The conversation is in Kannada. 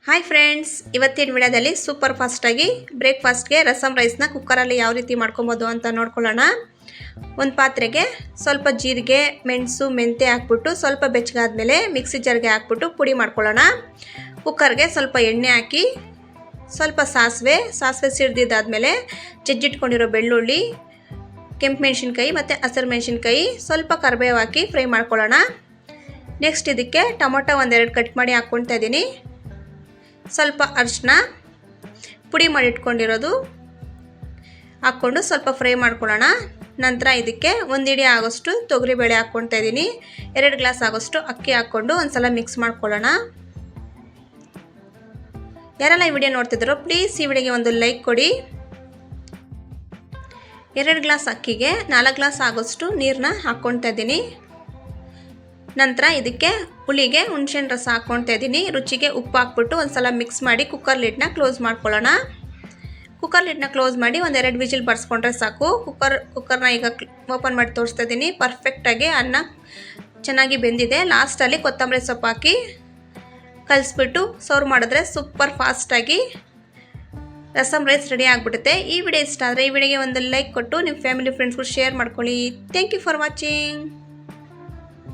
ಹಾಯ್ ಫ್ರೆಂಡ್ಸ್, ಇವತ್ತಿನ ವಿಡಿಯೋದಲ್ಲಿ ಸೂಪರ್ ಫಾಸ್ಟಾಗಿ ಬ್ರೇಕ್ಫಾಸ್ಟ್ಗೆ ರಸಮ್ ರೈಸ್ನ ಕುಕ್ಕರಲ್ಲಿ ಯಾವ ರೀತಿ ಮಾಡ್ಕೊಬೋದು ಅಂತ ನೋಡ್ಕೊಳ್ಳೋಣ. ಒಂದು ಪಾತ್ರೆಗೆ ಸ್ವಲ್ಪ ಜೀರಿಗೆ, ಮೆಣಸು, ಮೆಂತೆ ಹಾಕ್ಬಿಟ್ಟು ಸ್ವಲ್ಪ ಬೆಚ್ಚಗಾದ್ಮೇಲೆ ಮಿಕ್ಸಿ ಜಾರ್ಗೆ ಹಾಕ್ಬಿಟ್ಟು ಪುಡಿ ಮಾಡ್ಕೊಳ್ಳೋಣ. ಕುಕ್ಕರ್ಗೆ ಸ್ವಲ್ಪ ಎಣ್ಣೆ ಹಾಕಿ ಸ್ವಲ್ಪ ಸಾಸಿವೆ ಸಿಡ್ದಿದ್ದಾದಮೇಲೆ ಜಜ್ಜಿಟ್ಕೊಂಡಿರೋ ಬೆಳ್ಳುಳ್ಳಿ, ಕೆಂಪು ಮೆಣಸಿನ್ಕಾಯಿ ಮತ್ತು ಹಸಿರು ಮೆಣಸಿನ್ಕಾಯಿ, ಸ್ವಲ್ಪ ಕರಿಬೇವು ಹಾಕಿ ಫ್ರೈ ಮಾಡ್ಕೊಳ್ಳೋಣ. ನೆಕ್ಸ್ಟ್ ಇದಕ್ಕೆ ಟೊಮೊಟೊ ಒಂದೆರಡು ಕಟ್ ಮಾಡಿ ಹಾಕ್ಕೊಳ್ತಾ ಇದ್ದೀನಿ. ಸ್ವಲ್ಪ ಅರಿಶಿನ, ಪುಡಿ ಮಾಡಿಟ್ಕೊಂಡಿರೋದು ಹಾಕ್ಕೊಂಡು ಸ್ವಲ್ಪ ಫ್ರೈ ಮಾಡ್ಕೊಳ್ಳೋಣ. ನಂತರ ಇದಕ್ಕೆ ಒಂದು ಹಿಡಿ ಆಗೋಷ್ಟು ತೊಗರಿಬೇಳೆ ಹಾಕ್ಕೊಳ್ತಾ ಇದ್ದೀನಿ. 2 ಗ್ಲಾಸ್ ಆಗೋಷ್ಟು ಅಕ್ಕಿ ಹಾಕ್ಕೊಂಡು ಒಂದ್ಸಲ ಮಿಕ್ಸ್ ಮಾಡ್ಕೊಳ್ಳೋಣ. ಯಾರೆಲ್ಲ ಈ ವಿಡಿಯೋ ನೋಡ್ತಿದ್ದಾರೋ ಪ್ಲೀಸ್ ಈ ವಿಡಿಯೋಗೆ ಒಂದು ಲೈಕ್ ಕೊಡಿ. 2 ಗ್ಲಾಸ್ ಅಕ್ಕಿಗೆ 4 ಗ್ಲಾಸ್ ಆಗೋಷ್ಟು ನೀರನ್ನ ಹಾಕ್ಕೊಳ್ತಾ ಇದ್ದೀನಿ. ನಂತರ ಇದಕ್ಕೆ ಹುಳಿಗೆ ಹುಣಸೆಹಣ್ಣು ರಸ ಹಾಕ್ಕೊಳ್ತಾ ಇದ್ದೀನಿ. ರುಚಿಗೆ ಉಪ್ಪು ಹಾಕ್ಬಿಟ್ಟು ಒಂದ್ಸಲ ಮಿಕ್ಸ್ ಮಾಡಿ ಕುಕ್ಕರ್ ಲಿಡ್ನ ಕ್ಲೋಸ್ ಮಾಡ್ಕೊಳ್ಳೋಣ. ಕುಕ್ಕರ್ ಲಿಡ್ನ ಕ್ಲೋಸ್ ಮಾಡಿ 1-2 ವಿಜಿಲ್ ಬರ್ಸ್ಕೊಂಡ್ರೆ ಸಾಕು. ಕುಕ್ಕರ್ನ ಈಗ ಓಪನ್ ಮಾಡಿ ತೋರಿಸ್ತಾ ಇದ್ದೀನಿ. ಪರ್ಫೆಕ್ಟಾಗಿ ಅನ್ನ ಚೆನ್ನಾಗಿ ಬೆಂದಿದೆ. ಲಾಸ್ಟಲ್ಲಿ ಕೊತ್ತಂಬರಿ ಸೊಪ್ಪು ಹಾಕಿ ಕಲಿಸ್ಬಿಟ್ಟು ಸರ್ವ್ ಮಾಡಿದ್ರೆ ಸೂಪರ್ ಫಾಸ್ಟಾಗಿ ರಸಮ್ ರೈಸ್ ರೆಡಿ ಆಗಿಬಿಡುತ್ತೆ. ಈ ವಿಡಿಯೋ ಇಷ್ಟ ಆದರೆ ಈ ವಿಡಿಯೋಗೆ ಒಂದು ಲೈಕ್ ಕೊಟ್ಟು ನಿಮ್ಮ ಫ್ಯಾಮಿಲಿ ಫ್ರೆಂಡ್ಸ್ಗೂ ಶೇರ್ ಮಾಡ್ಕೊಳ್ಳಿ. Thank you for watching.